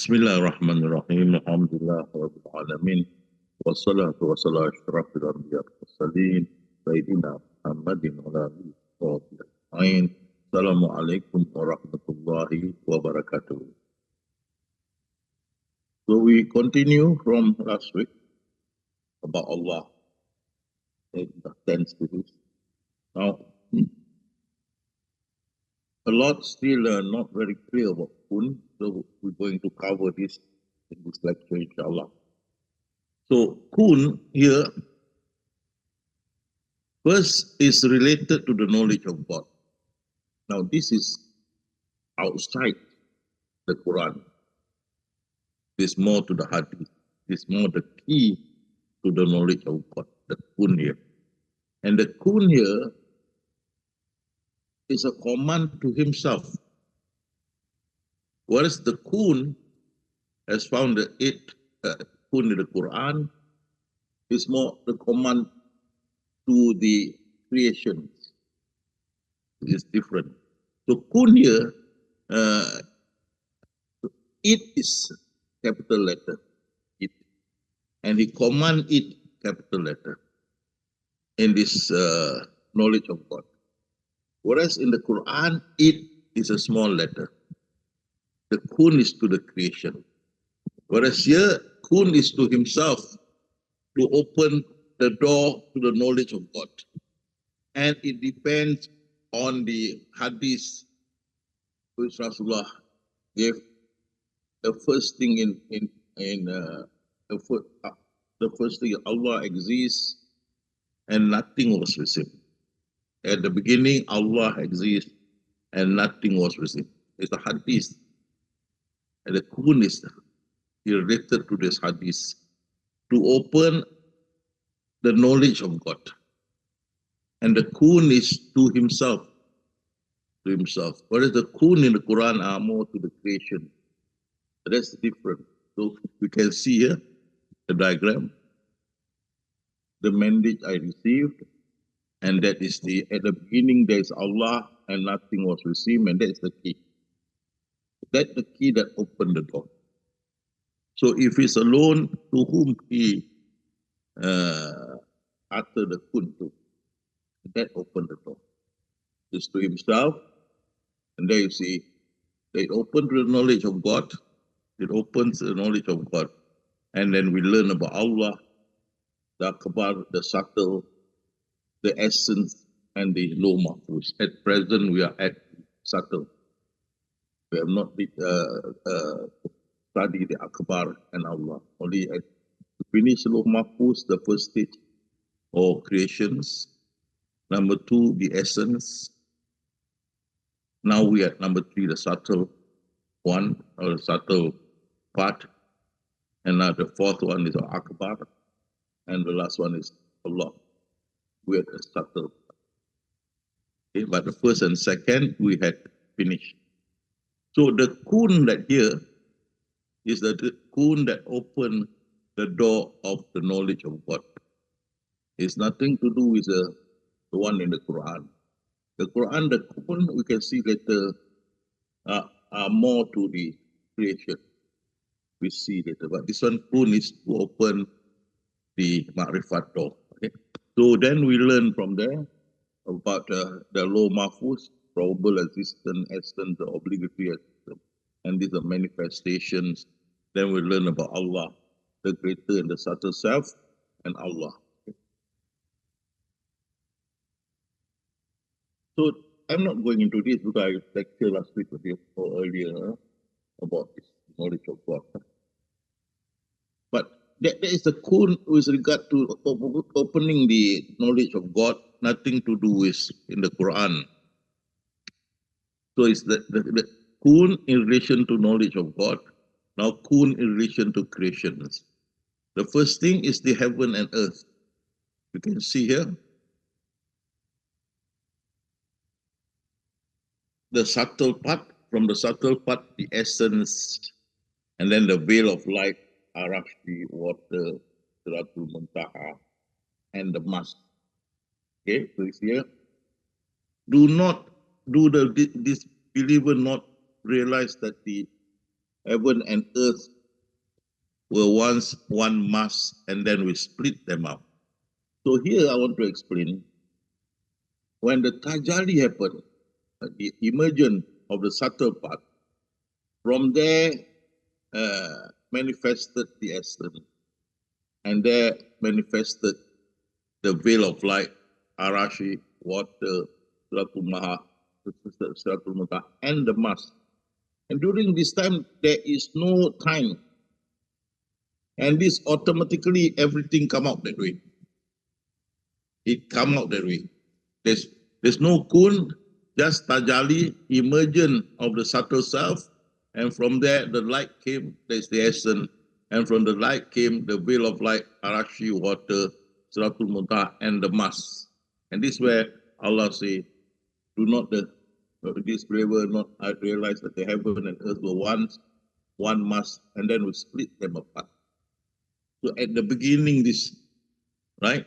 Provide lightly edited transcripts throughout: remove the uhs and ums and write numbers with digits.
Bismillahirrahmanirrahim. Alhamdulillah rabbil alamin. Wassalatu wassalamu ala asyrafil anbiya'i wal mursalin sayyidina Muhammadin wa ala alihi wa sahbihi ajma'in. Assalamualaikum warahmatullahi wabarakatuh. So we continue from last week about Allah in the 10 series. Now, a lot still not very clear about kun, so we're going to cover this in this lecture, inshallah. So, kun here, first is related to the knowledge of God. Now, this is outside the Quran. This more to the hadith. This more the key to the knowledge of God, the kun here. And the kun here is a command to himself. Whereas the kun, as found the 8 kun in the Quran, is more the command to the creations. It is different. So kun here, it is capital letter, it, and he command it capital letter in this knowledge of God. Whereas in the Quran, it is a small letter. The kun is to the creation. Whereas here, kun is to himself to open the door to the knowledge of God. And it depends on the hadith which Rasulullah gave. The first thing the first thing, Allah exists and nothing was with him. At the beginning, Allah exists and nothing was with him. It's a hadith. And the kun is related to this hadith to open the knowledge of God. And the kun is to himself. Whereas the kun in the Quran are more to the creation. That's different. So we can see here the diagram. The mandate I received, and that is at the beginning there is Allah and nothing was with him, and that's the key. That's the key that opened the door. So if he's alone, to whom he uttered the kun to, that opened the door. It's to himself, and there you see, it opened to the knowledge of God. It opens the knowledge of God. And then we learn about Allah, the akbar, the subtle, the essence, and the low mahfuz. At present, we are at subtle. We have not studied the akbar and Allah. Only to finish low mahfuz, the first stage, or creations. Number 2, the essence. Now we are at number 3, the subtle one, or the subtle part. And now the 4th one is akbar. And the last one is Allah. We had a subtle. Okay, but the first and second we had finished. So the kun that here is the kun that opened the door of the knowledge of God. It's nothing to do with the one in the Quran. The Quran, the kun, we can see later, are more to the creation. We see later. But this one, kun, is to open the ma'rifat door. Okay? So then we learn from there about the low mahfuz, probable existence, essence, the obligatory existence. And these are manifestations. Then we learn about Allah, the greater and the subtle self, and Allah. Okay? So I'm not going into this because I lectured last week with you or earlier about this knowledge of God. But there is a kun with regard to opening the knowledge of God, nothing to do with in the Quran. So it's the kun in relation to knowledge of God, now kun in relation to creations. The first thing is the heaven and earth. You can see here the subtle part, from the subtle part, the essence, and then the veil of light, Arash, the water, Siratul Muntaha, and the mask. Okay, so it's here. Do this believer not realize that the heaven and earth were once one mass, and then we split them up. So here I want to explain, when the Tajalli happened, the emergence of the subtle part, from there manifested the essence, and there manifested the veil of light, Arashi, water, Suratul Maha, Suratul Muta, and the mass. And during this time, there is no time. And this automatically, everything come out that way. It come out that way. There's no kun, just Tajalli, emergence of the subtle self. And from there, the light came, that's the essence. And from the light came the veil of light, Arashi, water, Suratul Muta, and the mass. And this is where Allah say, do not this believer not realize that the heaven and earth were once one mass, and then we split them apart. So at the beginning, this, right,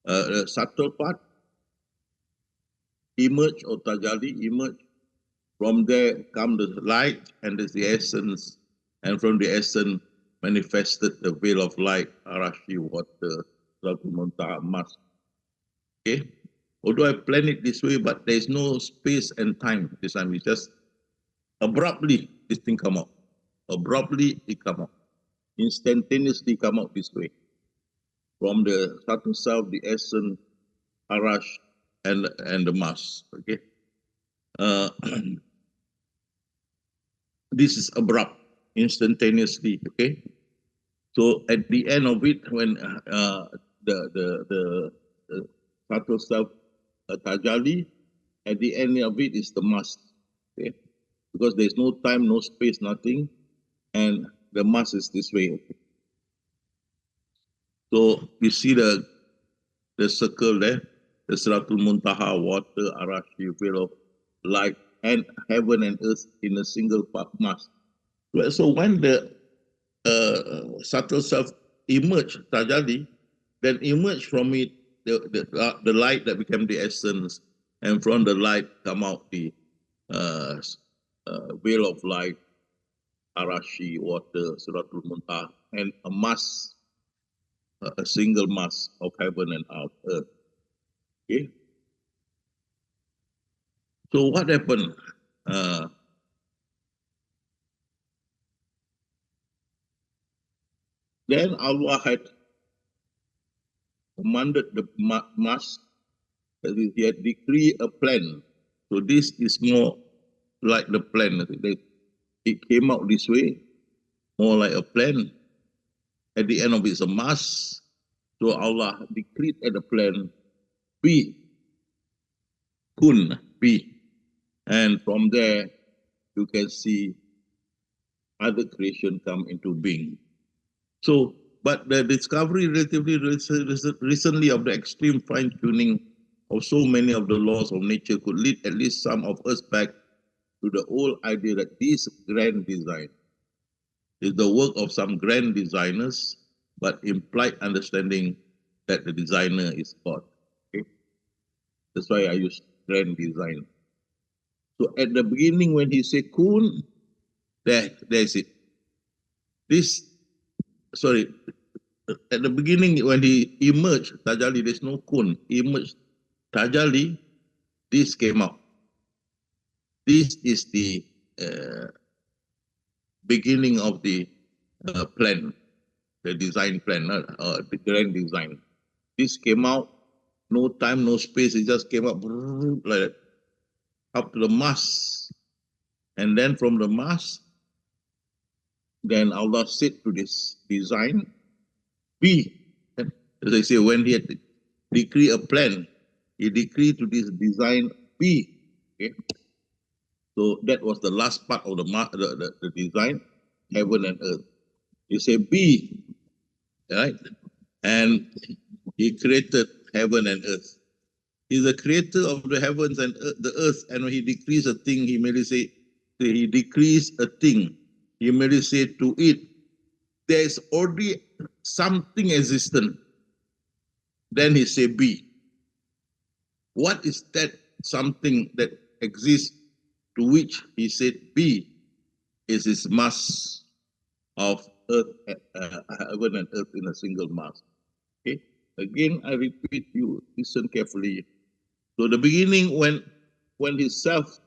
the subtle part emerge, or Tajalli emerge. From there come the light, and there's the essence, and from the essence manifested the veil of light, Arashi, water, Suratul Muntaha, mass. Okay? Although I plan it this way, but there is no space and time this time. It's just abruptly this thing come out. Abruptly it come out. Instantaneously come out this way. From the subtle self, the essence, Arash, and the mass. Okay? This is abrupt, instantaneously. Okay? So at the end of it, when the subtle self, Tajalli, at the end of it is the mass. Okay? Because there's no time, no space, nothing, and the mass is this way. Okay? So you see the circle there, the Suratul Muntaha, water, Arashi, veil of light, and heaven and earth in a single mass. So when the subtle self emerged, Tajalli, then emerged from it the light that became the essence, and from the light come out the veil of light, Arashi, water, Suratul Muntaha, and a mass, a single mass of heaven and earth. Okay. So what happened? Then Allah had commanded the mass, that he had decreed a plan. So this is more like the plan. It came out this way, more like a plan. At the end of it is a mass. So Allah decreed at the plan, be, kun, be. And from there, you can see other creation come into being. So, but the discovery relatively recently of the extreme fine-tuning of so many of the laws of nature could lead at least some of us back to the old idea that this grand design is the work of some grand designers, but implied understanding that the designer is God. Okay? That's why I use grand design. So at the beginning, when he said kun, there's it. At the beginning, when he emerged, Tajalli, there's no kun. He emerged, Tajalli, this came out. This is the beginning of the plan, the design plan, the grand design. This came out, no time, no space, it just came up like that, up to the mass. And then from the mass, then Allah said to this design, be. As I say, when he had decreed a plan, he decreed to this design, be. Okay? So that was the last part of the design, heaven and earth. He said, be, right? And he created heaven and earth. He's the creator of the heavens and the earth. And when he decrees a thing, he merely say, he decrees a thing. He merely say to it, there is already something existent. Then he say, be. What is that something that exists to which he said, be? is this mass of earth, heaven and earth in a single mass. Okay. Again, I repeat, you listen carefully. So the beginning, when his self,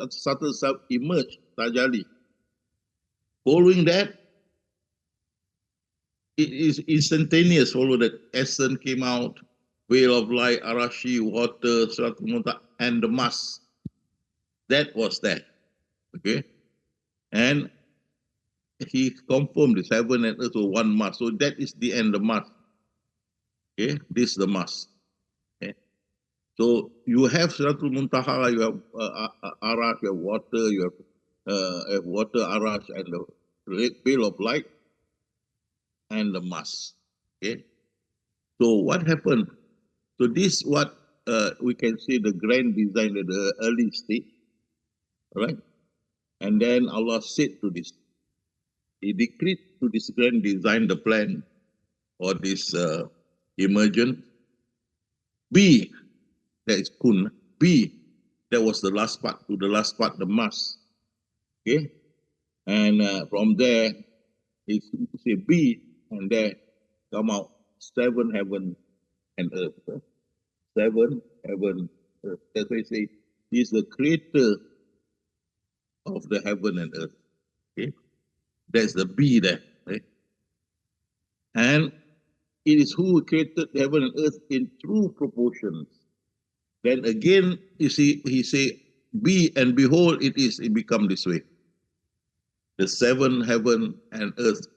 subtle self emerged, Tajali. Following that, it is instantaneous. Follow that essence came out, veil of light, arashi, water, Suratul and the mass. That was that. Okay. And he confirmed this heaven and earth were one mass. So that is the end, the mass. Okay, this is the mass. Okay. So you have Suratul Muntaha, you have Arash, you have water, Arash, and the veil of light, and the mass. Okay. So what happened? So this what we can see the grand design at the early stage, right? And then Allah said to this, He decreed to this grand design the plan or this emergent. B, that is kun. B, that was the last part, to the last part, the mass. Okay? And from there, you say B, and there come out 7 heaven and earth. 7 heaven, earth. That's why I say He's the creator of the heaven and earth. Okay? That's the B there. Okay? And it is who created heaven and earth in true proportions. Then again, you see, he say, be and behold, it become this way. The 7 heaven and earth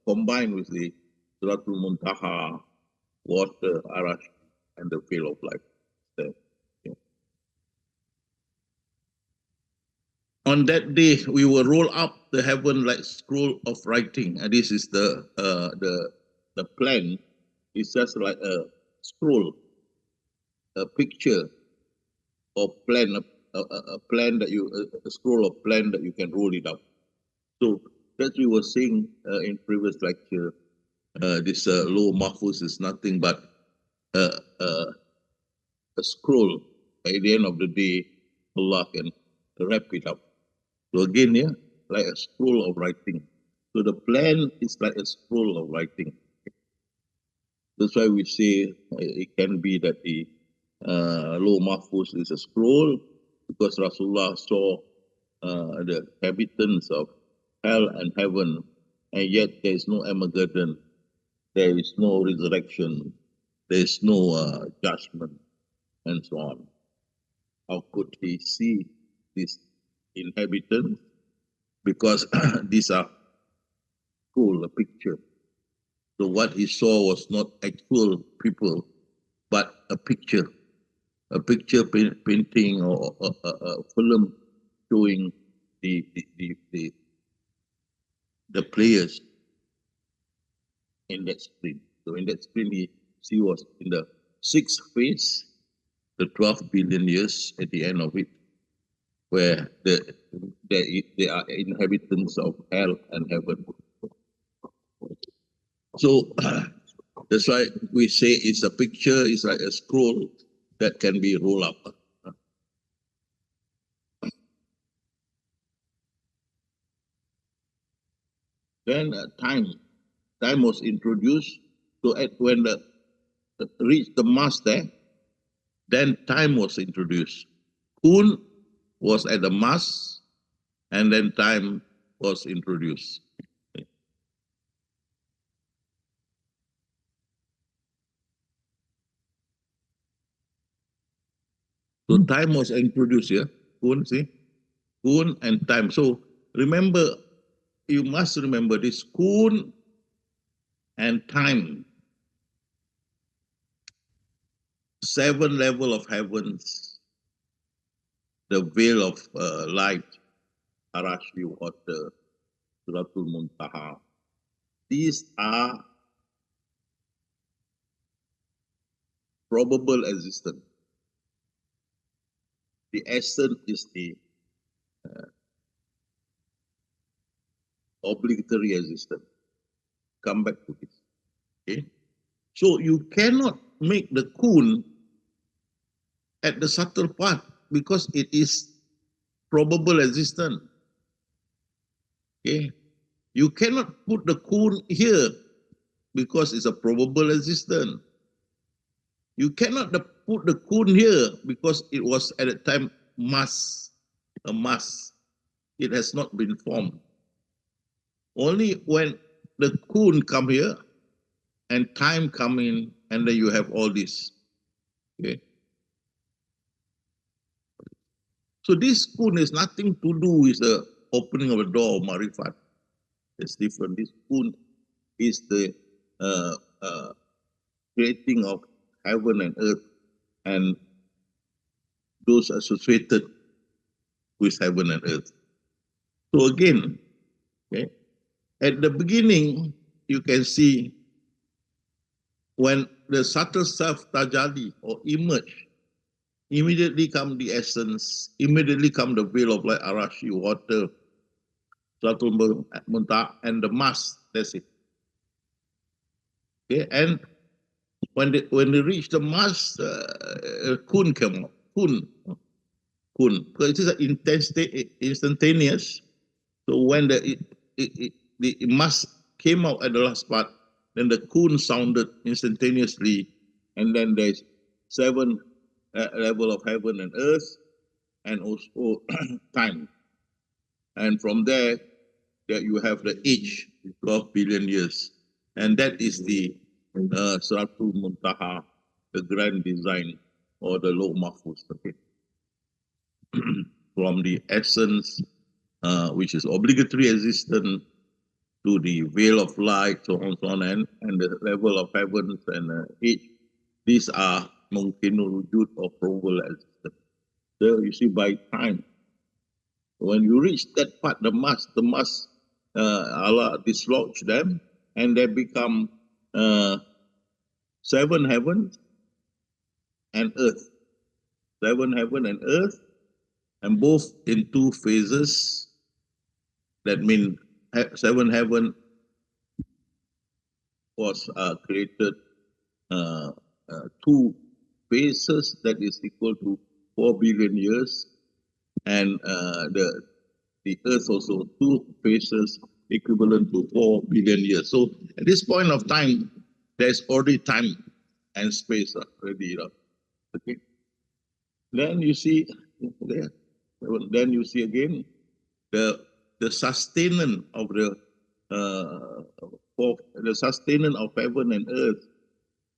combined with the Suratul Muntaha, water, Arash, and the veil of life. So, yeah. On that day, we will roll up the heaven like scroll of writing. And this is the plan. It's just like a scroll, a picture or plan, a plan that a scroll of plan that you can roll it up. So that we were saying in previous lecture, this law mahfuz is nothing but a scroll. By the end of the day, Allah can wrap it up. So again, yeah, like a scroll of writing. So the plan is like a scroll of writing. That's why we say it can be that the law mahfuz is a scroll, because Rasulullah saw the inhabitants of hell and heaven, and yet there is no Armageddon, there is no resurrection, there is no judgment, and so on. How could he see these inhabitants? Because these are full, a picture. So what he saw was not actual people, but a picture painting or a film showing the players in that screen. So in that screen, he was in the 6th phase, the 12 billion years at the end of it, where they are inhabitants of hell and heaven. So that's why we say it's a picture, it's like a scroll that can be rolled up. Then time was introduced. So when reached the mass there, then time was introduced. Kun was at the mass, and then time was introduced. So time was introduced here. Kun, see? Kun and time. So remember, you must remember this kun and time. 7 level of heavens, the veil of light, Arashi, water, Suratul Muntaha. These are probable existence. The essence is the obligatory existence. Come back to this. Okay? So you cannot make the kun at the subtle part, because it is probable existence. Okay, you cannot put the kun here because it's a probable existence. You cannot put the kun here because it was at the time a mass. It has not been formed. Only when the kun come here and time come in, and then you have all this. Okay. So this kun has nothing to do with the opening of a door of marifat. It's different. This kun is the creating of heaven and earth and those associated with heaven and earth. So again, okay, at the beginning, you can see when the subtle self tajali or emerge, immediately come the essence, immediately come the veil of light, arashi, water, subtle muntah, and the mass. That's it. Okay, and when they reach the mass, kun came out. Kun. Because it is instantaneous. So when the mass came out at the last part, then the kun sounded instantaneously, and then there's 7 level of heaven and earth, and also time. And from there you have the age, 12 billion years. And that is the Suratul Muntaha, the grand design, or the Loh Mahfuz. Okay. From the essence, which is obligatory existence, to the veil of light, so on, and the level of heavens and age. These are mungkinul wujud or probable existence. So you see, by time, when you reach that part, the mass, Allah dislodge them, and they become 7 heavens and earth. 7 heaven and earth, and both in 2 phases. That means 7 heaven was created 2 phases, that is equal to 4 billion years, and the earth also 2 phases equivalent to 4 billion years. So at this point of time, there's already time and space already. Okay. Then you see there. Then you see again the sustenance of the sustenance of heaven and earth,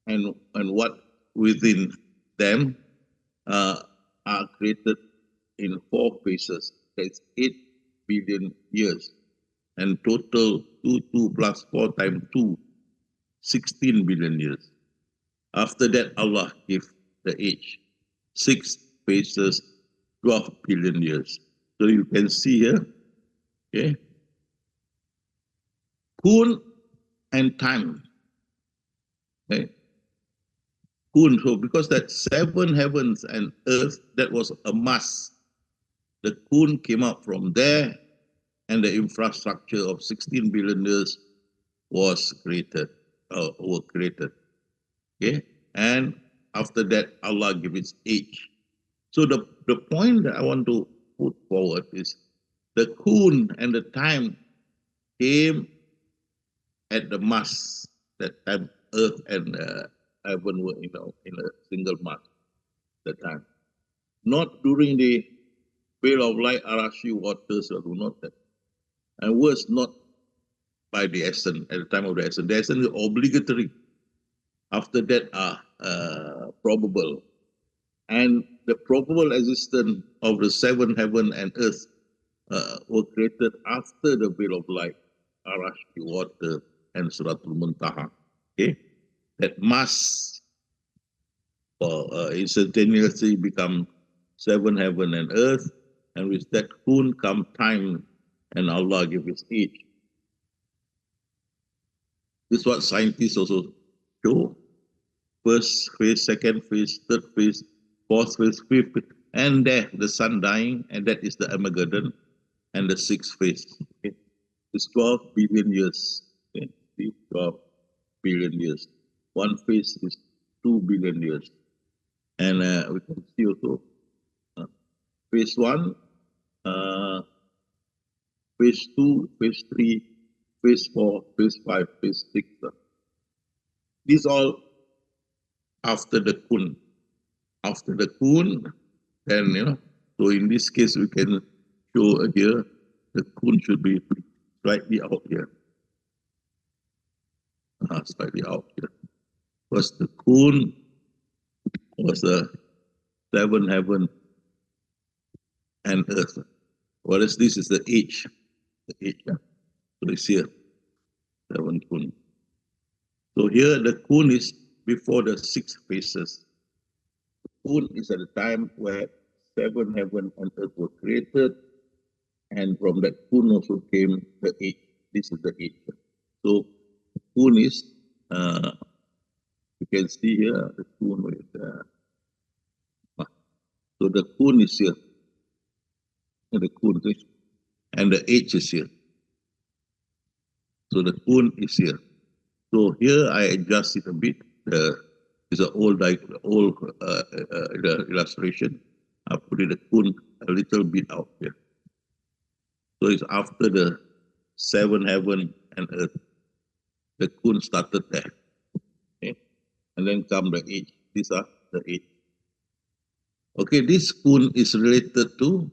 and what within them are created in 4 phases. That's 8 billion years, and total 2 plus 4 times 2, 16 billion years. After that, Allah gave the age, 6 phases, 12 billion years. So you can see here, okay, kun and time. Okay. Kun, so because that 7 heavens and earth, that was a mass. The kun came out from there, and the infrastructure of 16 billion years was created, were created. Okay, and after that, Allah gave its age. So the point that I want to put forward is the kun and the time came at the mass. That time, earth and heaven were in a single mass. That time, not during the veil of light, arashi, waters, or not that, and was not by the essence at the time of the essence. The essence is obligatory. After that are probable, and the probable existence of the 7 heaven and earth were created after the veil of light, arashi, water, and Suratul Muntaha. Okay, that mass instantaneously become 7 heaven and earth, and with that kun come time, and Allah give His age. This is what scientists also show. First phase, second phase, third phase, fourth phase, fifth phase, and there the sun dying, and that is the Armageddon, and the 6th phase. Okay. It's 12 billion years. Okay. 12 billion years. One phase is 2 billion years. And we can see also phase 1, phase 2, phase 3, phase 4, phase 5, phase 6. These all after the kun. After the kun, then, so in this case, we can show here, the kun should be slightly out here. Slightly out here. Because the kun was the 7 heaven and earth. Whereas this is the age. The age, yeah. So it's here. 7 kun. So here the kun is before the 6 phases. Kun is at the time where 7 heaven and earth were created, and from that kun also came the 8. This is the 8. So kun is, you can see here the kun with so the kun is here. The kun is, and the 8 is here. So the kun is here. So here I adjust it a bit. It's an old illustration. I put it the kun a little bit out here. So it's after the 7 heaven and earth. The kun started there. Okay? And then come the 8. These are the 8. Okay, this kun is related to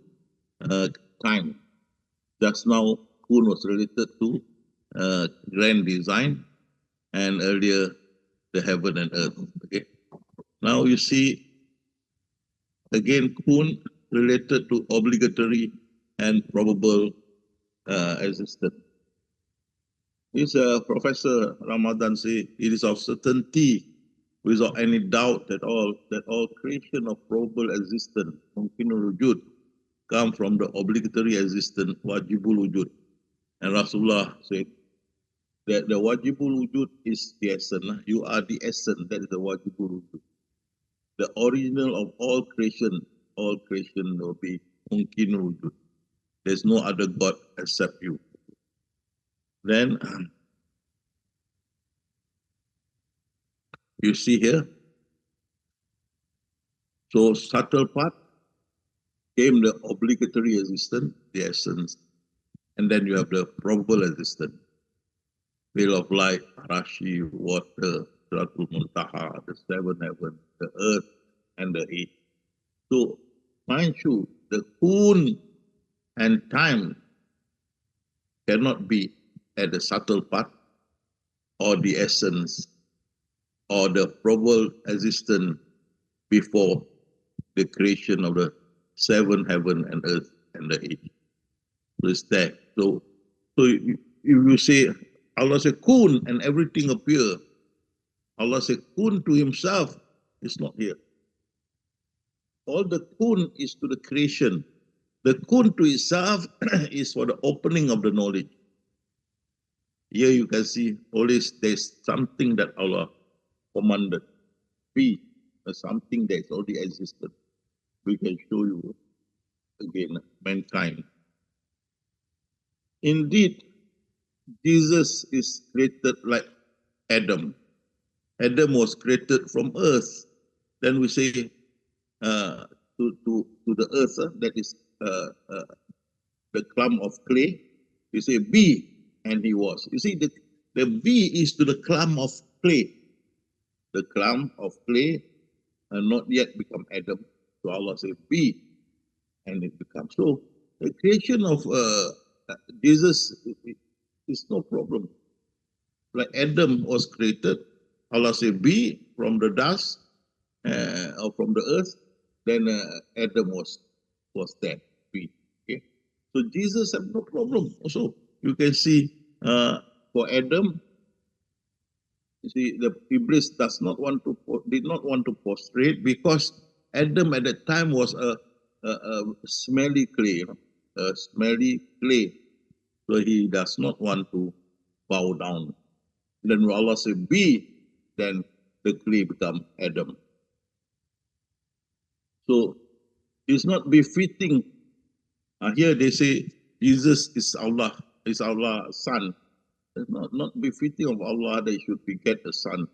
time. Just now, kun was related to grand design, and earlier the heaven and earth. Okay. Now you see again kun related to obligatory and probable existence. This Professor Ramadan say it is of certainty, without any doubt at all, that all creation of probable existence, mungkinul wujud, come from the obligatory existence, wajibul wujud. And Rasulullah said that the wajibul wujud is the essence. You are the essence, that is the wajibul wujud. The original of all creation will be mungkinul wujud. There's no other God except you. Then you see here, so subtle part came the obligatory existence, the essence, and then you have the probable existence. Veil of light, Arashi, water, Siratul Muntaha, the 7 heaven, the earth, and the 8. So, mind you, the kun and time cannot be at the subtle part, or the essence, or the probable existence before the creation of the 7 heaven and earth and the 8. So it's there. So if you say, Allah said kun and everything appear, Allah said kun to himself is not here. All the kun is to the creation. The kun to itself is for the opening of the knowledge. Here you can see always there's something that Allah commanded. Be something that already existed. We can show you again, mankind. Indeed, Jesus is created like Adam. Adam was created from earth. Then we say to the earth, that is the clump of clay. We say be, and he was. You see, the be is to the clump of clay. The clump of clay not yet become Adam. So Allah said be, and it becomes. So the creation of Jesus is no problem. Like Adam was created, Allah said be from the dust or from the earth, then Adam was there, be. Okay? So Jesus had no problem. Also, you can see for Adam, you see the Iblis did not want to prostrate, because Adam at that time was a smelly clay, a smelly clay. So he does not want to bow down. Then when Allah said be, then the clay become Adam. So it's not befitting. Here they say Jesus is Allah's son. It's not befitting of Allah that he should beget a son.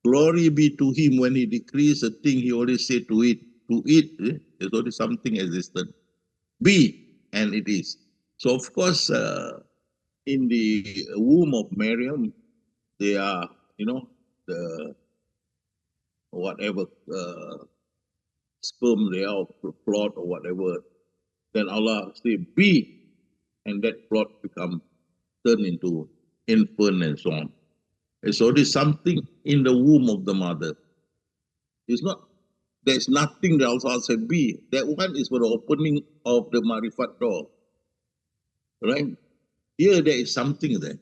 Glory be to him. When he decrees a thing, he always say to it, there's already something existed. Be, and it is. So of course, in the womb of Miriam, they are, the whatever sperm they are, or plot or whatever. Then Allah say be, and that plot become turned into infant and so on. It's already something in the womb of the mother. It's not. There's nothing that Allah said be. That one is for the opening of the marifat door. Right? Here there is something there.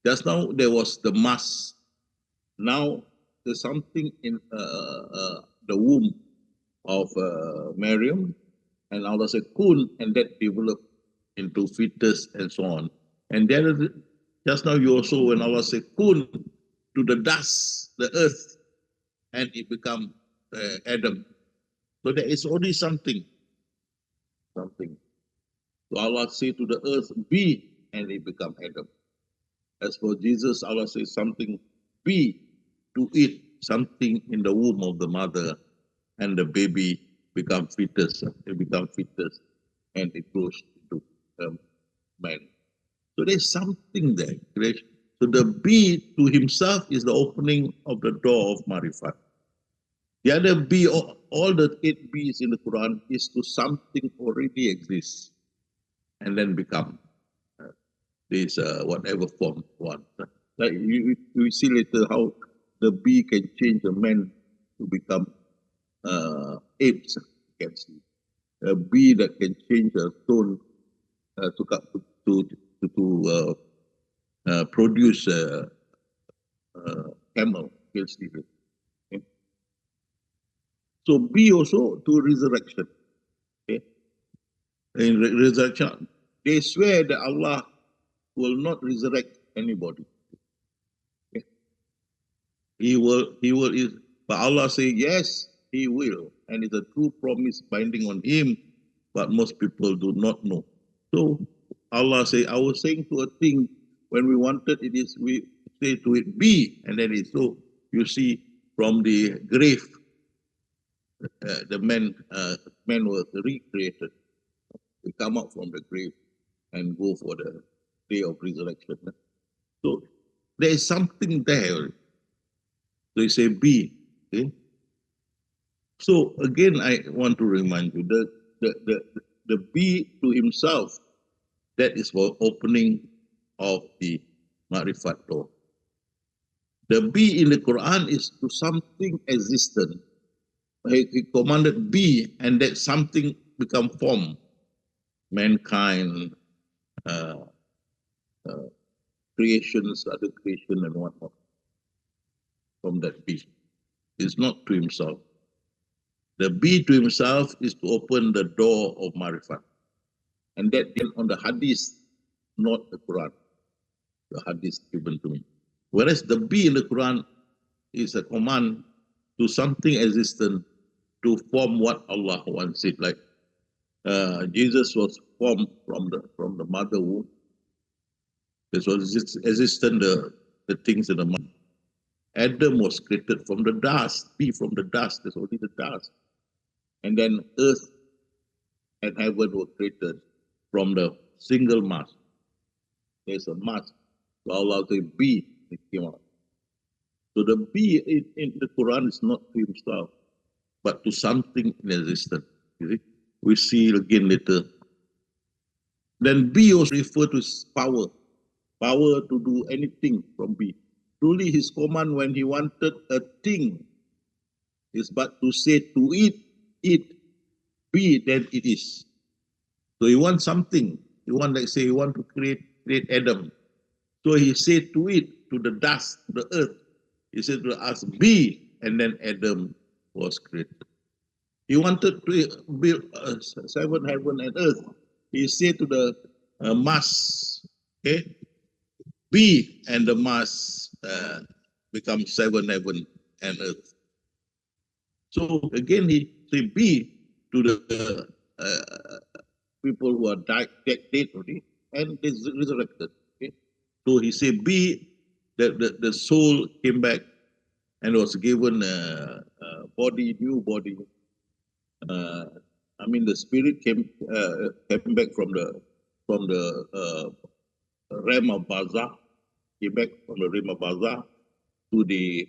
Just now there was the mass. Now there's something in the womb of Miriam, and Allah said kun, and that developed into fetus and so on. And then just now you also, when Allah said kun to the dust, the earth, and it become Adam. So there is already something. So Allah said to the earth, be, and it become Adam. As for Jesus, Allah says something, be, to eat, something in the womb of the mother, and the baby become fetus. It become fetus, and it grows into man. So there's something there. So the be to himself is the opening of the door of Marifat. The other be, all the 8 B's in the Quran, is to something already exists and then become this whatever form one. Like we see later how the bee can change a man to become apes. You can see a bee that can change a stone to produce a camel. You can see it. Okay? So bee also to resurrection. Okay? In resurrection, they swear that Allah will not resurrect anybody. Okay? He will, but Allah say yes, He will, and it's a true promise binding on Him, but most people do not know. So Allah say, I was saying to a thing when we wanted it is, we say to it be, and then it's so. You see from the grave, the men were recreated. They come out from the grave and go for the day of resurrection. So there is something there. So you say be. Okay? So again, I want to remind you the be to himself, that is for opening of the Ma'rifat door. The be in the Quran is to something existent. He commanded be, and that something become form. Mankind, creations, other creation and whatnot. From that be. It's not to himself. The be to himself is to open the door of Marifat. And that then on the hadith, not the Quran. The hadith given to me. Whereas the be in the Quran is a command to something existent to form what Allah wants it. Like Jesus was formed from the mother womb. This was existent, the things in the mother. Adam was created from the dust, be from the dust, there's only the dust. And then earth and heaven were created from the single mass. There's a mass. So Allah said, be, it came out. So the be in the Quran is not to himself, but to something in existence. You see? We see again later. Then be also referred to as power. Power to do anything from be. Truly his command when he wanted a thing is but to say to it, be, then it is. So he wants something. He want, like say, he want to create Adam. So he said to it, to the dust, to the earth, he said to us, be, and then Adam was created. He wanted to build 7 heaven and earth. He said to the mass, okay, be, and the mass becomes 7 heaven and earth. So again, he said be to the people who are dead already, and is resurrected. Okay? So he said be, the soul came back and was given a body, new body, I mean, the spirit came back from the realm of barzakh, came back from the realm of barzakh to the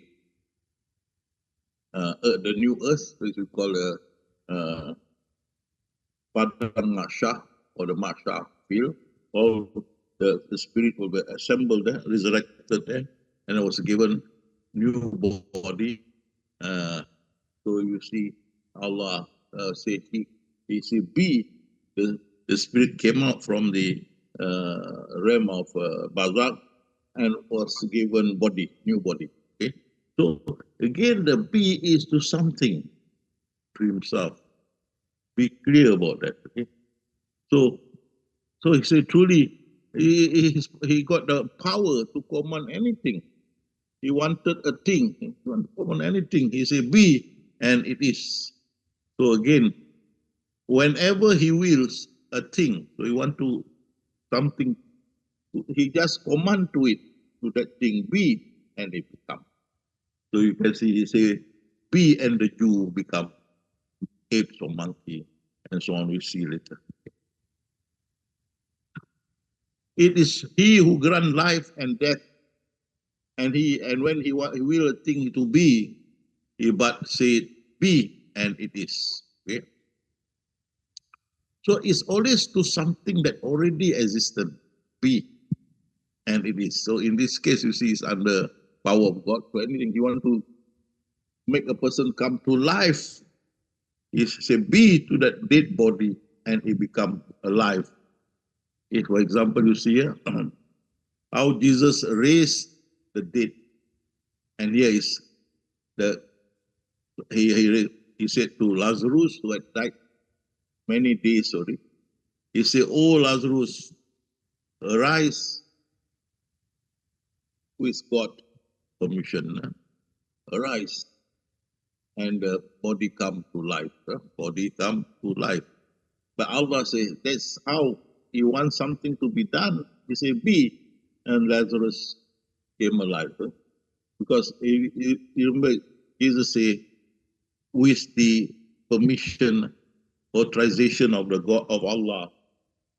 new earth, which we call the Padang Mahsyar or the Mahsyar field. All the spirit will be assembled there, resurrected there, and it was given new body. So you see, Allah said he said, be the spirit came out from the realm of Barzakh and was given body, new body. Okay, so again, the be is to something, to himself. Be clear about that. Okay, so he said truly, he got the power to command anything. He wanted a thing, he wanted to command anything. He said, be, and it is. So again, whenever he wills a thing, so he want to something, he just command to it, to that thing be, and it become. So you can see he say, be, and the Jew become apes or monkey, and so on. We see later. It is he who grant life and death, and when he will a thing to be, he but said be, and it is. Okay. So it's always to something that already existed, be, and it is. So in this case, you see, it's under power of God. For anything, you want to make a person come to life, he say be to that dead body, and it become alive. If, for example, you see here how Jesus raised the dead, and here is he said to Lazarus, who had died many days already, he said, "Oh Lazarus, arise," with God permission, arise, and the body come to life. Body come to life. But Allah says that's how He wants something to be done. He said, "Be," and Lazarus came alive. Because you remember Jesus said, with the permission, authorization of the God of Allah,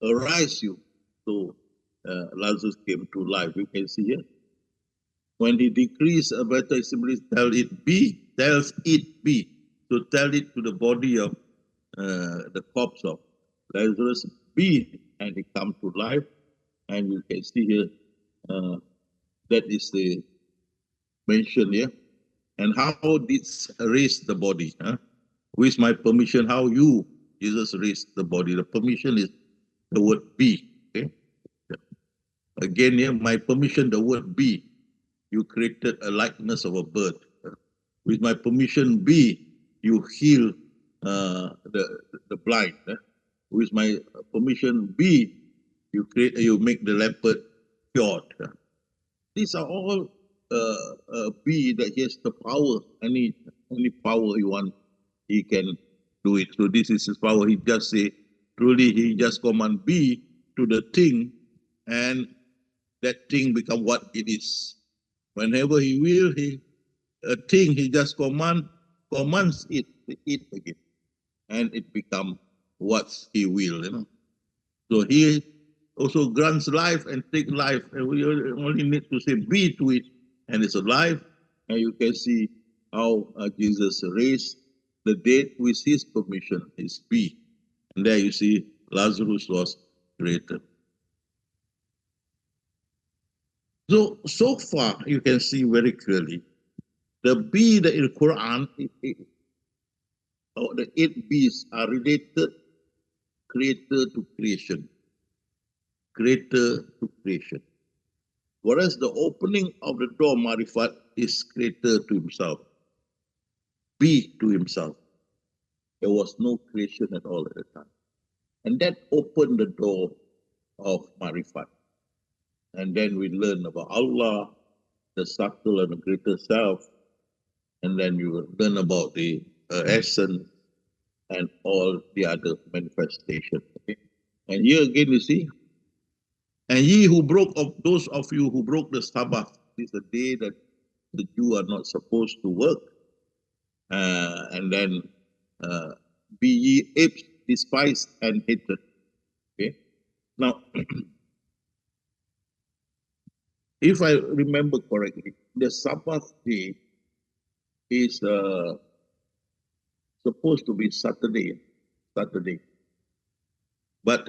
arise you. So Lazarus came to life. You can see here. When he decrees a better assembly, tells it be. So tell it to the body of the corpse of Lazarus, be, and he come to life. And you can see here, that is the mention here. And how did raise the body? With my permission, how you, Jesus, raised the body. The permission is the word be. Okay. Again here, my permission, the word be. You created a likeness of a bird. With my permission, be, you heal the blind. With my permission, be, you make the leopard cured. These are all be that he has the power. Any power he want, he can do it. So this is his power. He just say, truly, he just command be to the thing, and that thing become what it is. Whenever he will, a thing he just commands it again, and it become what he will. So he also grants life and take life, and we only need to say be to it, and it's alive. And you can see how Jesus raised the dead with his permission, his be. And there you see Lazarus was created. So far you can see very clearly the be that in Quran, the 8 bees are related, creator to creation. Creator to creation. Whereas the opening of the door, Marifat, is creator to himself. Be to himself. There was no creation at all at the time. And that opened the door of Marifat. And then we learn about Allah, the subtle and the greater self. And then you learn about the essence and all the other manifestations. Okay? And here again you see, and ye who broke of those of you who broke the Sabbath, this is the day that the Jews are not supposed to work. And then be ye apes despise and hatred. Okay. Now, if I remember correctly, the Sabbath day is supposed to be Saturday. But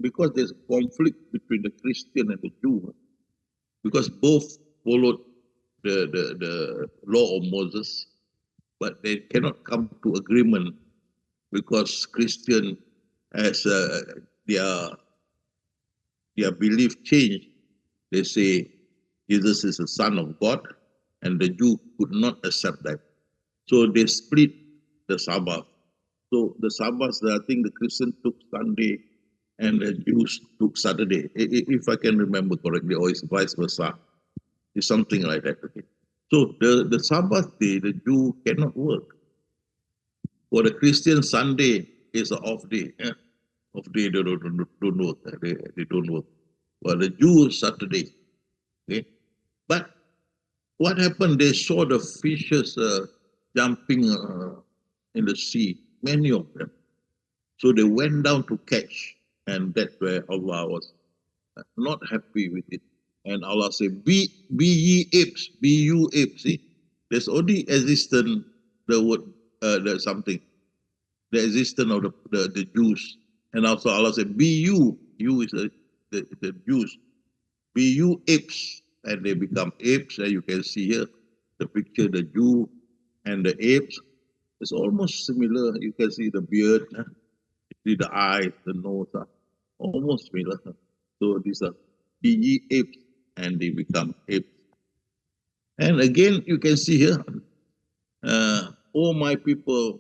because there's conflict between the Christian and the Jew, because both followed the law of Moses, but they cannot come to agreement because Christian as their belief changed. They say Jesus is the Son of God, and the Jew could not accept that. So they split the Sabbath. So the Sabbath, I think the Christian took Sunday and the Jews took Saturday, if I can remember correctly, or it's vice versa. It's something like that. Okay. So the Sabbath day, the Jew cannot work. For the Christian, Sunday is an off day. Off day, they don't work. They don't work. For the Jews, Saturday. Okay. But what happened? They saw the fishes jumping in the sea, many of them. So they went down to catch, and that's where Allah was not happy with it. And Allah said, be ye apes, be you apes. See, there's only existence, the word, the something, the existence of the Jews. And also Allah said, be you is the Jews, be you apes. And they become apes. And you can see here the picture, the Jew and the apes. It's almost similar. You can see the beard, see the eyes, the nose, almost similar. So these are be ye apes, and they become apes. And again, you can see here, oh my people,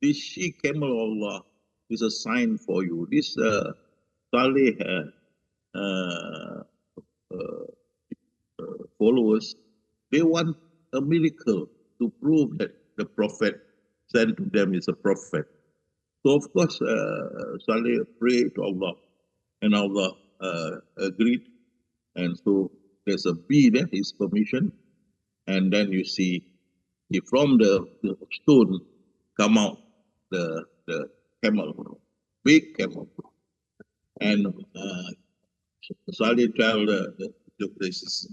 this she camel Allah is a sign for you. This Saleh followers, they want a miracle to prove that the prophet sent to them is a prophet. So of course, Saleh prayed to Allah, and Allah agreed. And so there's a bee there, his permission, and then you see from the stone come out the camel, big camel, and Saleh tell the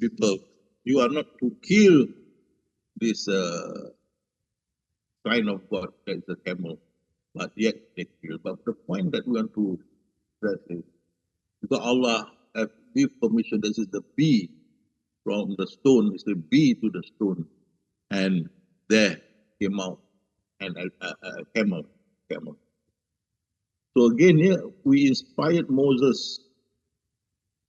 people, you are not to kill this sign of God, that is a camel, but yet they kill. But the point that we want to stress is, because Allah have give permission, this is the bee from the stone, is the bee to the stone, and there came out and a camel. So again here, we inspired Moses,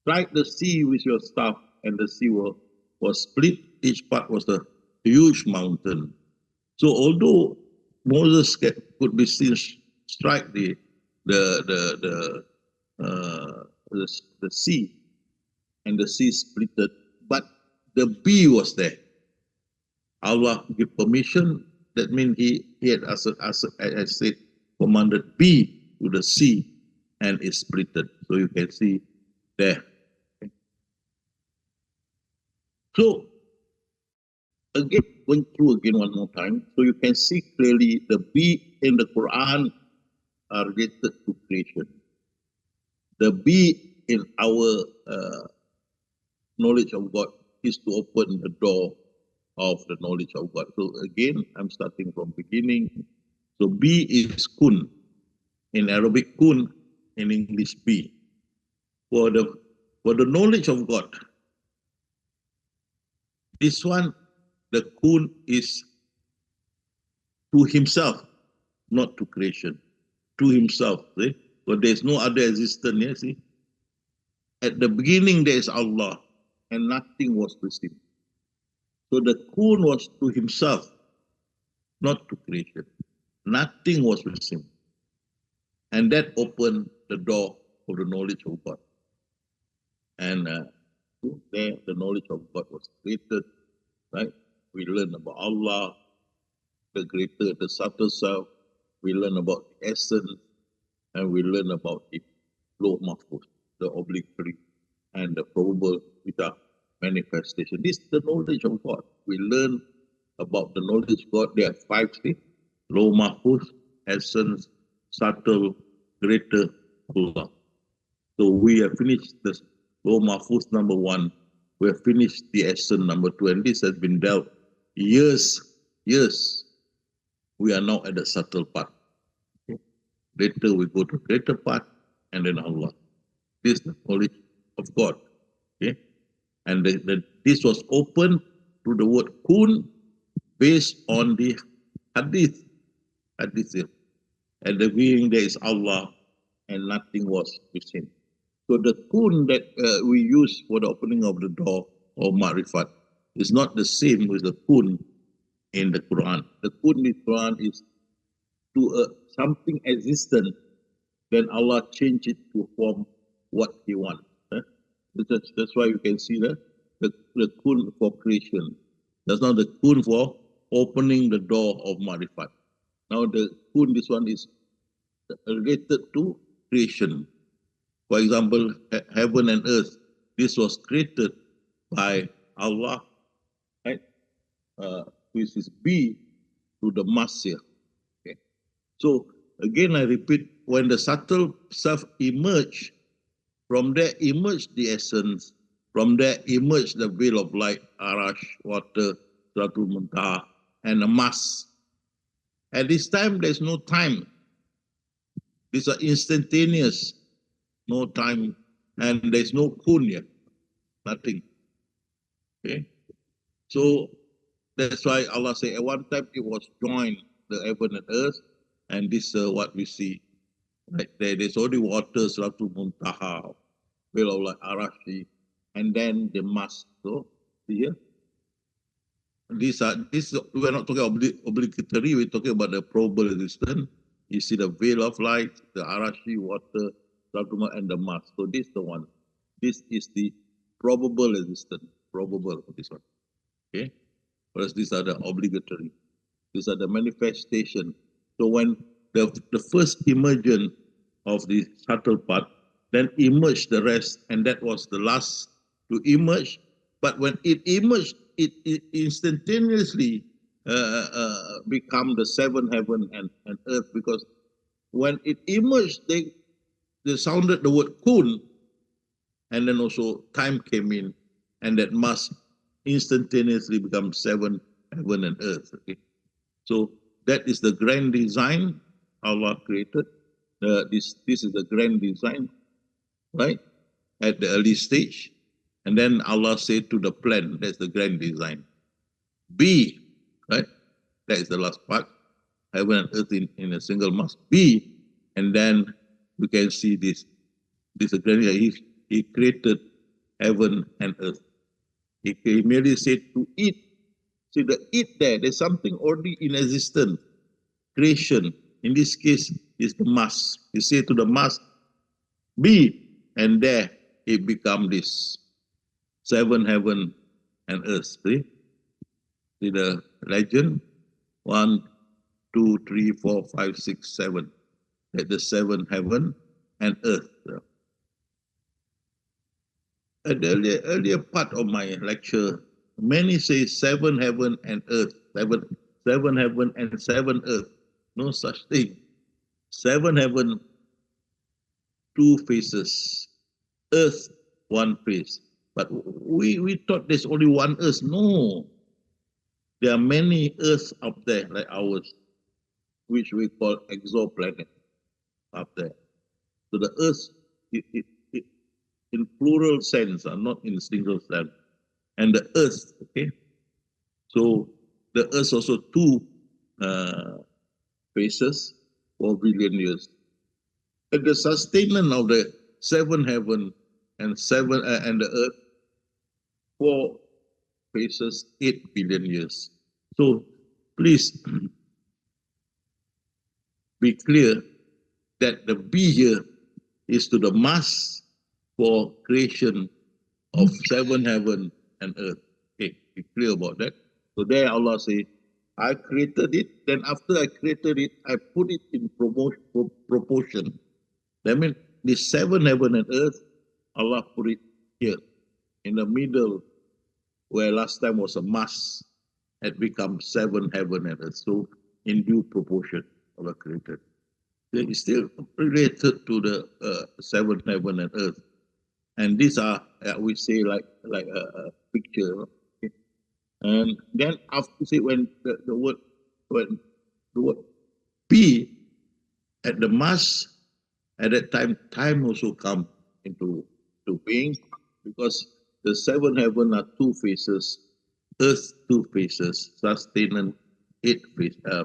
strike the sea with your staff, and the sea was split. Each part was a huge mountain. So although Moses could be seen strike the sea, and the sea splitted, but the bee was there. Allah give permission. That means he had, as I said, commanded bee to the sea, and it splitted. So you can see there. So again, going through again one more time, so you can see clearly the bee in the Quran are related to creation. The bee in our knowledge of God is to open the door of the knowledge of God. So again, I'm starting from beginning. So bee is kun. In Arabic, kun. In English, bee. For the knowledge of God, this one, the kun is to himself, not to creation. To himself. See? But there's no other existence here, see? At the beginning, there is Allah, and nothing was with him. So the kun was to himself, not to creation. Nothing was with him. And that opened the door for the knowledge of God. And there, the knowledge of God was created, right? We learn about Allah, the greater, the subtle self. We learn about the essence, and we learn about the Lawh Mahfuz, the obligatory, and the probable with a manifestation. This is the knowledge of God. We learn about the knowledge of God. There are 5 things: Lawh Mahfuz, essence, subtle, greater Allah. So we have finished the Law Mahfuz number 1. We have finished the essence number 2, and this has been dealt years. We are now at the subtle part. Later we go to greater part, and then Allah. This is the knowledge of God. Okay? And this was opened through the word kun, based on the hadith. At the beginning there is Allah, and nothing was with him. So the kun that we use for the opening of the door of Ma'rifat is not the same with the kun in the Quran. The kun in the Quran is to something existent, then Allah changed it to form what He wants. That's why you can see the kun for creation. That's not the kun for opening the door of Ma'rifat. Now the kun, this one is related to creation. For example, heaven and earth. This was created by Allah, right? Which is B to the Masir. Okay. So again, I repeat, when the subtle self emerged, from there emerged the essence. From there emerged the veil of light, Arash, water, Sidratul Muntaha, and the mass. At this time, there's no time. These are instantaneous. No time, and there's no kun yet, nothing. Okay, so that's why Allah said at one time it was joined, the heaven and earth, and this is what we see. Right there's only water, Sidratul Muntaha, veil of light, Arashi, and then the mass. So here, we're not talking about obligatory. We're talking about the probable existence. You see the veil of light, the Arashi, water, and the mass. So this is the one. This is the probable existence. Probable, this one. Okay? Whereas these are the obligatory. These are the manifestation. So when the first emergence of the subtle part, then emerged the rest, and that was the last to emerge. But when it emerged, it instantaneously become the seven heaven and earth, because when it emerged, they sounded the word kun, and then also time came in, and that must instantaneously become seven heaven and earth. Okay? So that is the grand design Allah created. This is the grand design, right? At the early stage. And then Allah said to the plan, that's the grand design. Be, right? That is the last part. Heaven and earth in a single mass. Be, and then we can see this. This is grand design. He created heaven and earth. He merely said to eat. See the eat there's something already in existence. Creation, in this case, is the mass. You say to the mass, be, and there it becomes this seven heaven and earth. See the legend? 1, 2, 3, 4, 5, 6, 7. At the seven heaven and earth. At the earlier part of my lecture, many say seven heaven and earth. Seven heaven and seven earth. No such thing. Seven heaven, two faces. Earth, one face. But we thought there's only one earth. No. There are many earths up there like ours, which we call exoplanet up there. So the earth, in plural sense, not in single sense. And the earth, okay? So the earth also two phases, 4 billion years. And the sustainment of the seven heaven and the earth, 4 phases, 8 billion years. So please be clear that the B here is to the mass for creation of seven heaven and earth. Okay, be clear about that. So there Allah says, I created it, then after I created it, I put it in proportion. That means the seven heaven and earth, Allah put it here, in the middle, where last time was a mass, had become seven heaven and earth. So in due proportion, Allah created. It's still related to the seven heaven and earth. And these are, we say, like a picture. Okay? And then after, say, when when the word be at the mass, at that time also come into being, because the seven heaven are two faces, earth two faces, sustenance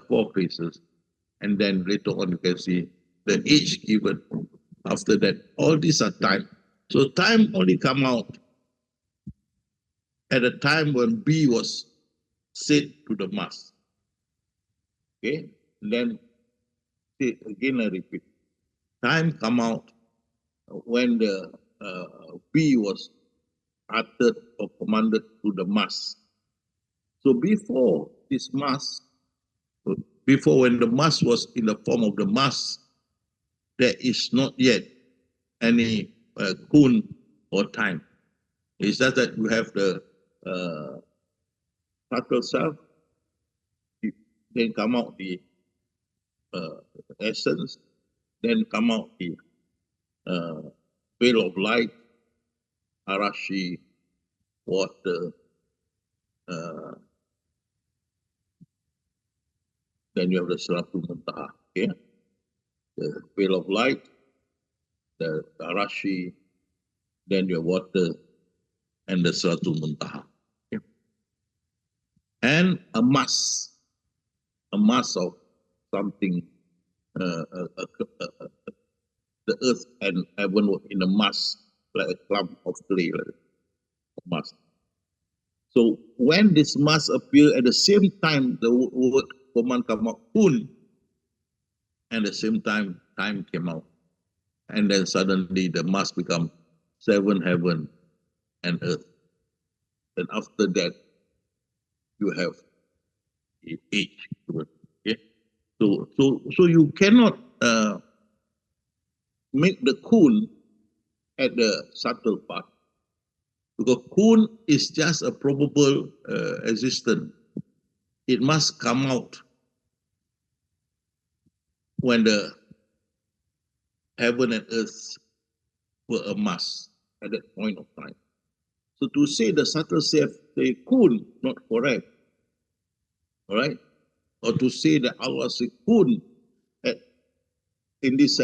four faces, and then later on you can see the age given after that. All these are time. So time only come out at a time when B was set to the mass. Okay, and then again I repeat, time come out when the B was uttered or commanded to the mass. So before this mass, before when the mass was in the form of the mass, there is not yet any kun or time. It's just that you have the subtle self, then come out the essence, then come out the veil of light, arashi, water, then you have the Seratul Muntaha, okay? The veil of light, the arashi, then your water, and the Seratul Muntaha. Okay? And a mass of something, the earth and heaven in a mass, like a clump of clay, like a mass. So when this mass appear at the same time, the word command come out, kun, and at the same time came out. And then suddenly the mass become seven heaven and earth. Then after that, you have age. Okay? So you cannot make the kun at the subtle part, because kun is just a probable existence. It must come out when the heaven and earth were a mass at that point of time. So to say the subtle self, say kun, not correct. All right? Or to say that Allah say kun in this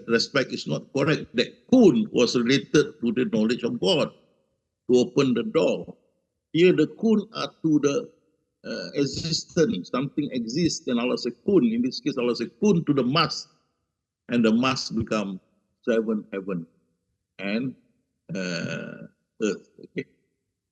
respect is not correct. That kun was related to the knowledge of God to open the door. Here the kun are to the existence. Something exists, and Allah say kun. In this case, Allah say kun to the mass, and the mass become seven heaven and earth. Okay,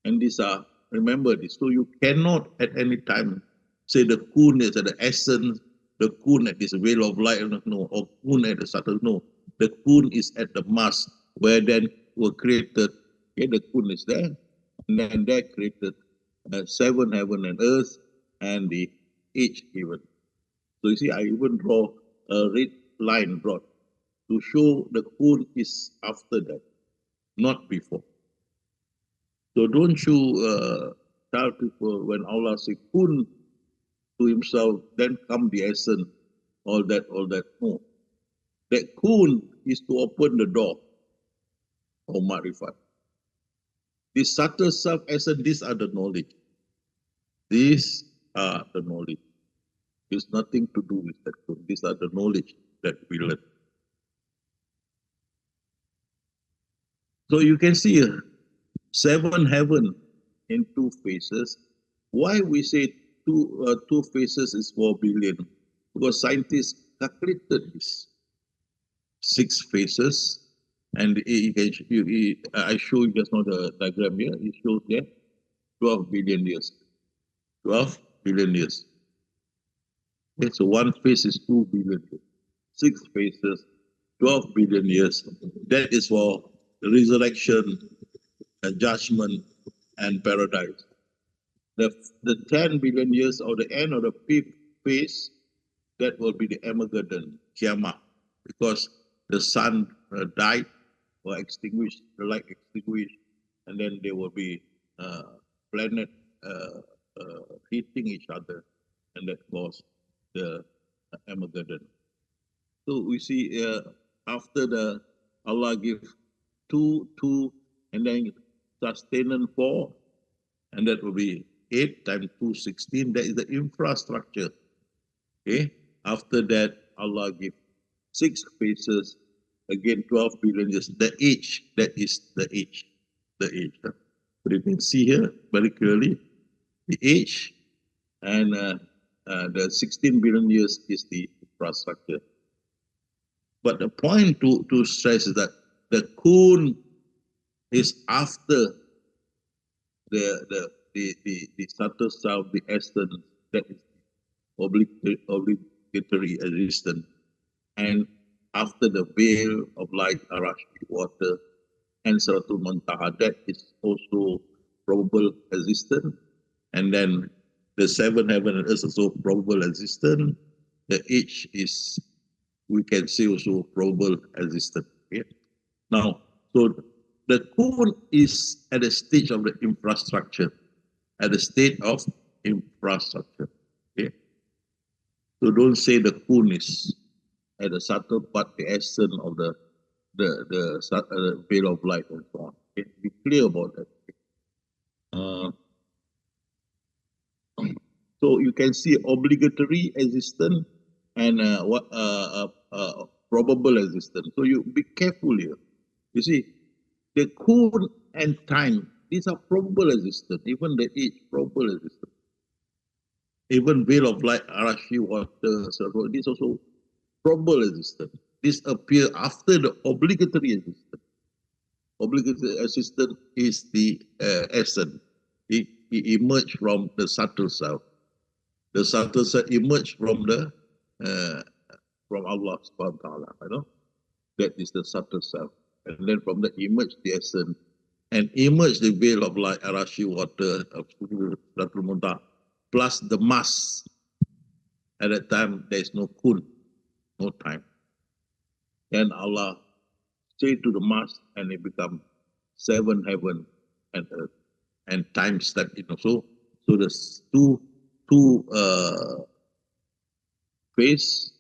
and these are, remember this. So you cannot at any time say the kun is at the essence, the kun at this veil of light, no, or kun at the subtle, no. The kun is at the mass, where then were created. Okay, the kun is there, and then they created seven heaven and earth, and the age given. So you see, I even draw a red line drawn to show the kun is after that, not before. So don't you tell people when Allah say kun to himself, then come the essence, all that. No. That kun is to open the door of Ma'rifat. This subtle self-essence, these are the knowledge. These are the knowledge. It's nothing to do with that kun. These are the knowledge that we learn. So you can see seven heaven in two phases. Why we say two phases is 4 billion? Because scientists calculated this 6 phases, and I show you just now the diagram here. It shows there 12 billion years. 12 billion years. Okay, so one phase is 2 billion years. 6 phases, 12 billion years. That is for resurrection, and judgment, and paradise. The 10 billion years or the end of the 5th phase, that will be the Armageddon, Kiamat, because the sun died or extinguished, the light extinguished, and then there will be planet hitting each other, and that caused the Armageddon. So we see after the Allah give two, and then sustenance 4, and that will be 8 times 2, 16. That is the infrastructure. Okay. After that, Allah give 6 phases, again 12 billion years. The age, that is the age. The age. But you can see here very clearly the age, and the 16 billion years is the infrastructure. But the point to stress is that the kun is after the subtle self, the essence, that is obligatory existence. And after the veil of light, Arashi, water, and Suratul Muntaha, that is also probable existence. And then the 7 heaven and earth is also probable existence. The H is, we can say, also probable existence. Okay? Now, so the kun is at the stage of the infrastructure, at the state of infrastructure. Okay? So don't say the kun is at the subtle part, the essence of the veil of light and so on. Okay? Be clear about that. So you can see obligatory existence and probable existence. So you be careful here. You see, the kun and time, these are probable existence. Even the age, probable existence. Even veil of light, Arashi, water, so this also probable existence. This appear after the obligatory existence. Obligatory existence is the essence. It emerged from the subtle self. The subtle self emerged from the from Allah subhanahu wa ta'ala. You know? That is the subtle self. And then from the emerge the essence, and emerge the veil of light, Arashi, water, plus the mass. At that time, there is no kun, no time. Then Allah say to the mass, and it become 7 heaven and earth, and time step in also. So there's two phase,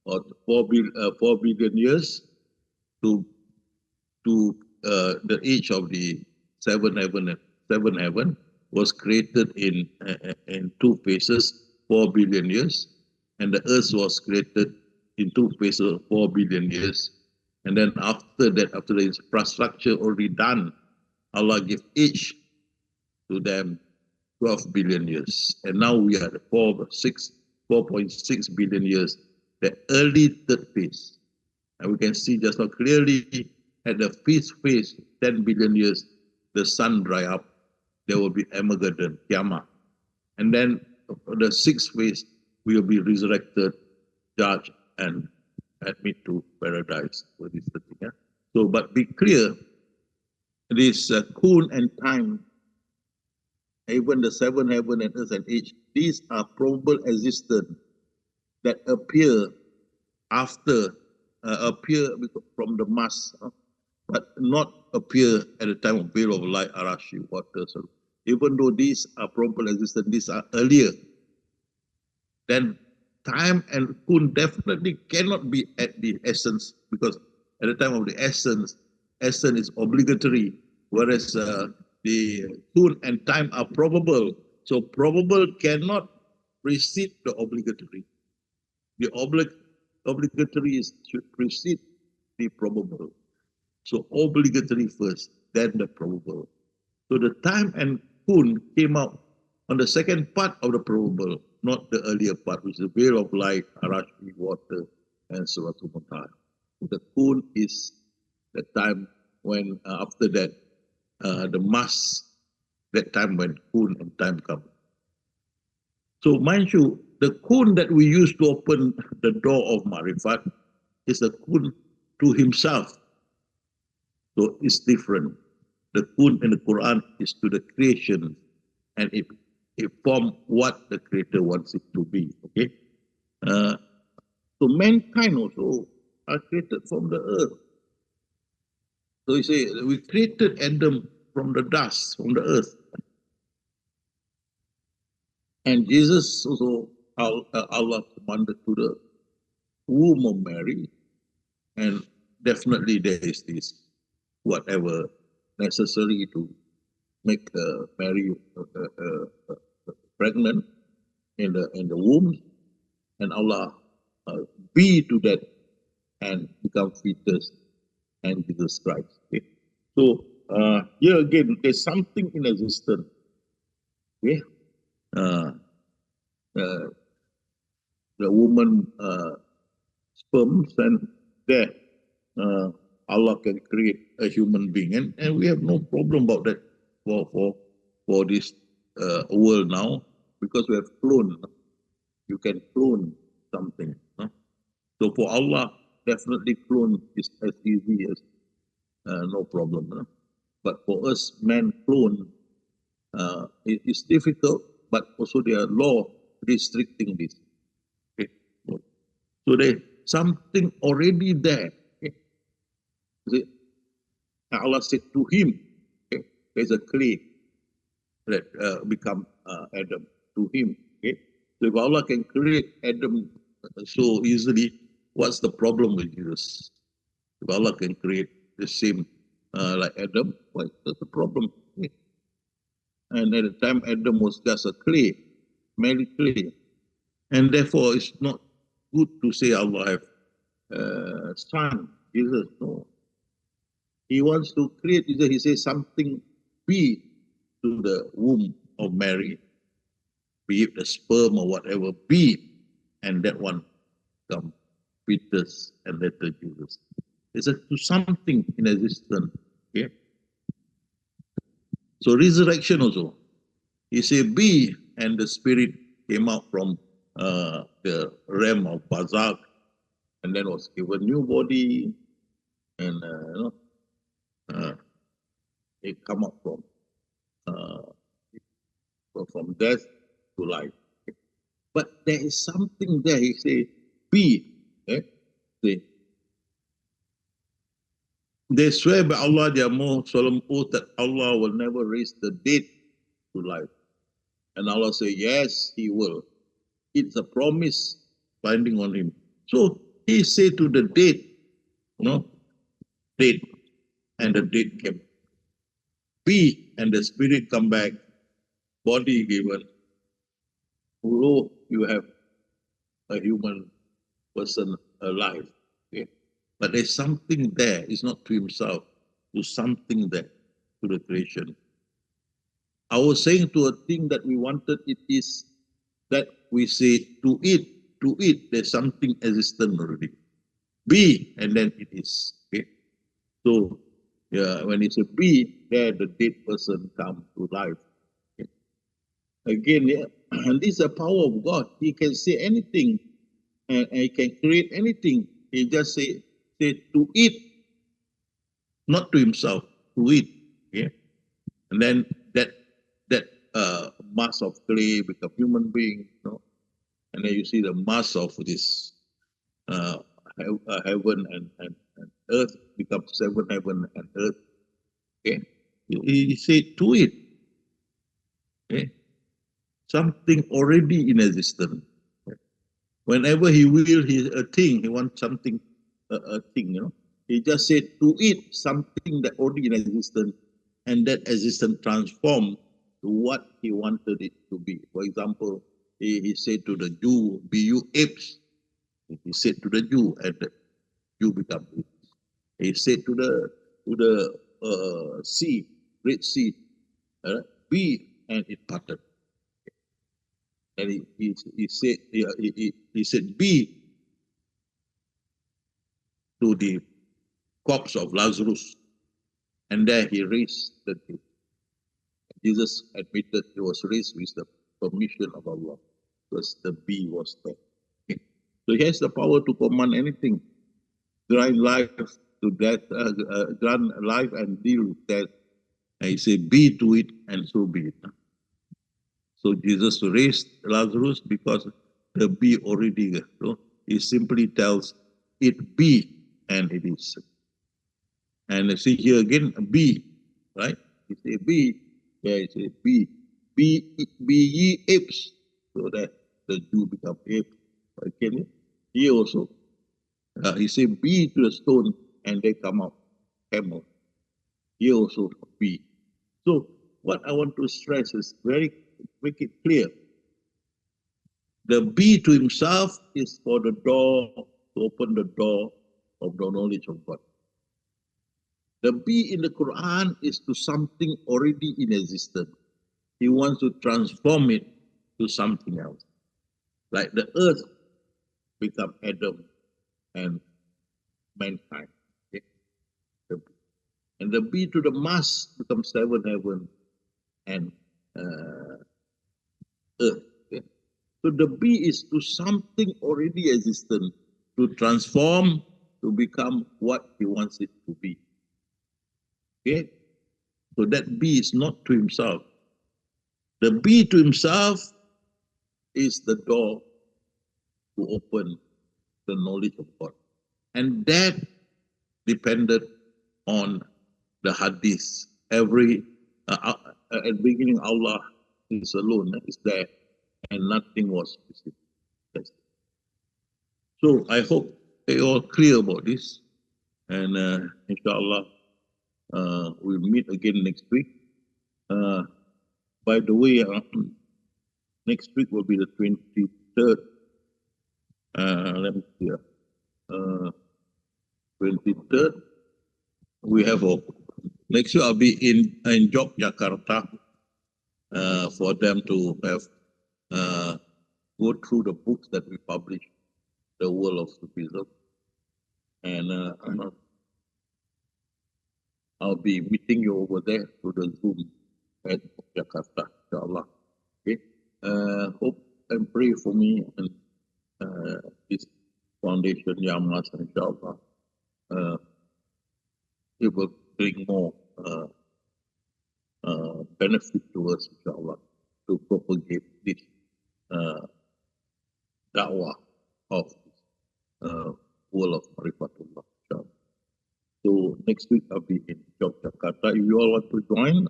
or 4 billion years to the age of the 7 heaven was created in 2 phases, 4 billion years, and the earth was created in 2 phases, 4 billion years. And then after that, after the infrastructure already done, Allah gave each to them 12 billion years. And now we are at 4.6 billion years, the early 3rd phase. And we can see just now clearly at the 5th phase, 10 billion years, the sun dry up, there will be Armageddon, Qiyamah. And then the 6th phase, we will be resurrected, judged, and admit to paradise. So, this is the thing, yeah? So, but be clear, this kun and time, even the 7 heaven and earth and age, these are probable existence that appear after, appear from the mass, but not appear at the time of veil of light, Arashi, water. So even though these are probable existence, these are earlier, then time and kun definitely cannot be at the essence, because at the time of the essence is obligatory, whereas the kun and time are probable. So probable cannot precede the obligatory. The obligatory should precede the probable. So obligatory first, then the probable. So the time and kun came out on the second part of the probable, not the earlier part, which is the veil of light, Arashi, water, and Suratul Muntaha. The kun is the time when, after that, the mass, that time when kun and time come. So mind you, the kun that we use to open the door of Marifat is the kun to himself. So it's different. The kun in the Quran is to the creation, and it forms what the Creator wants it to be. Okay? So mankind also are created from the earth. So you say, we created Adam from the dust, from the earth. And Jesus also, Allah commanded to womb of Mary, and definitely there is this whatever necessary to make Mary pregnant in the womb, and Allah be to that and become fetus and Jesus Christ. Okay? So here again, there's something in existence. Okay? Uh, uh, the woman sperms, and there Allah can create a human being, and we have no problem about that for this world now, because we have cloned. You can clone something. No? So for Allah, definitely clone is as easy as no problem. No? But for us, man clone, it is difficult, but also there are law restricting this. Okay? So there's something already there. Okay? Allah said to him, okay, there's a clay that become Adam to him. Okay? So if Allah can create Adam so easily, what's the problem with Jesus? If Allah can create the same like Adam, what's the problem? Okay? And at the time, Adam was just a clay, merely clay. And therefore, it's not good to say Allah have son, Jesus. No. He wants to create, he says something be to the womb of Mary, be it the sperm or whatever, be, and that one come fetus and later Jesus. It's to something in existence. Okay? So resurrection also. He said be, and the spirit came out from the realm of Barzakh, and then was given new body, and it come up from death to life. But there is something there. He say, be. They swear by Allah, their more solemn oath, that Allah will never raise the dead to life. And Allah say, yes, He will. It's a promise binding on Him. So He say to the dead, dead, and the dead came. Be, and the spirit come back, body given. Although you have a human person alive, okay? But there's something there. It's not to himself, to something there, to the creation. I was saying to a thing that we wanted, it is that we say to it, there's something existent already. Be, and then it is. Okay? So yeah, when it's a be, there the dead person come to life. Okay? Again, yeah, and this is the power of God. He can say anything, and He can create anything. He just say to it, not to himself, to it. Okay? And then that mass of clay become human being, and then you see the mass of this heaven and earth become seven heaven and earth. Okay? He said to it. Okay? Something already in existence. Whenever He will, He a thing. He wants something, a thing. He just said to it something that already in existence, and that existence transformed to what He wanted it to be. For example, He said to the Jew, "Be you apes." He said to the Jew, and the Jew become apes. He said to the sea, Red Sea, be, and it parted. And he said be to the corpse of Lazarus, and there He raised the dead. Jesus admitted He was raised with the permission of Allah, because the bee was there. Okay. So He has the power to command anything, grant life to death, grant life and deal with death. And He said, be to it, and so be it. So Jesus raised Lazarus because the bee already there. So He simply tells it be, and it is. And see here again, be, right? He said be, yeah, He said be ye apes, so that the Jew become apes. Okay, here also He said, be to the stone, and they come out camel. Here also be. So what I want to stress is make it clear. The be to himself is for the door, to open the door of the knowledge of God. The be in the Quran is to something already in existence. He wants to transform it to something else. Like the earth become Adam and mankind. Okay? And the be to the mass becomes seven heaven and earth. Okay? So the be is to something already existent, to transform, to become what he wants it to be. Okay? So that be is not to himself. The be to himself is the door to open the knowledge of God. And that depended on the hadith. At the beginning, Allah is alone, is there, and nothing was visible. So I hope they all clear about this, and inshallah, we'll meet again next week. By the way, next week will be the 23rd. Let me see. 23rd, we have a next week. I'll be in Yogyakarta for them to have go through the books that we published, the world of Sufism, and I'll be meeting you over there through the Zoom at Jakarta, inshallah. Okay. Hope and pray for me and this foundation, Yamas, inshallah. It will bring more benefit to us, inshallah, to propagate this da'wah of world of Marifatullah, inshallah. So next week I'll be in Yogyakarta. If you all want to join,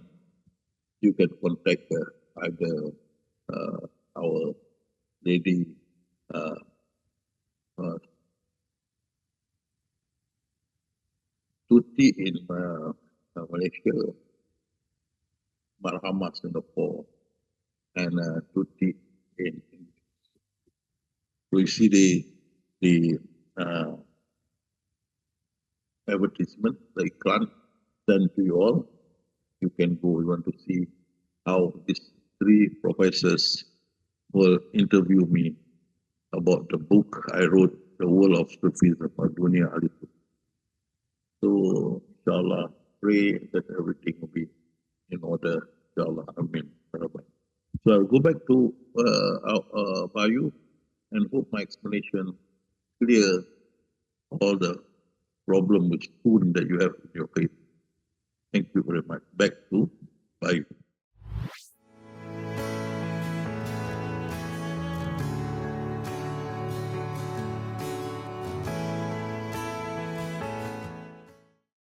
you can contact either our lady Tuti in Malaysia, Marhamah Singapore, and Tuti in India. So you see the advertisement, the iklan sent to you all. You can go. We want to see how these three professors will interview me about the book I wrote, The World of Sufism, Dunia Alif. So, inshallah, pray that everything will be in order. Inshallah, Amin. So I'll go back to Bayu and hope my explanation clear all the problem with spoon that you have in your faith. Thank you very much. Back to Bayu.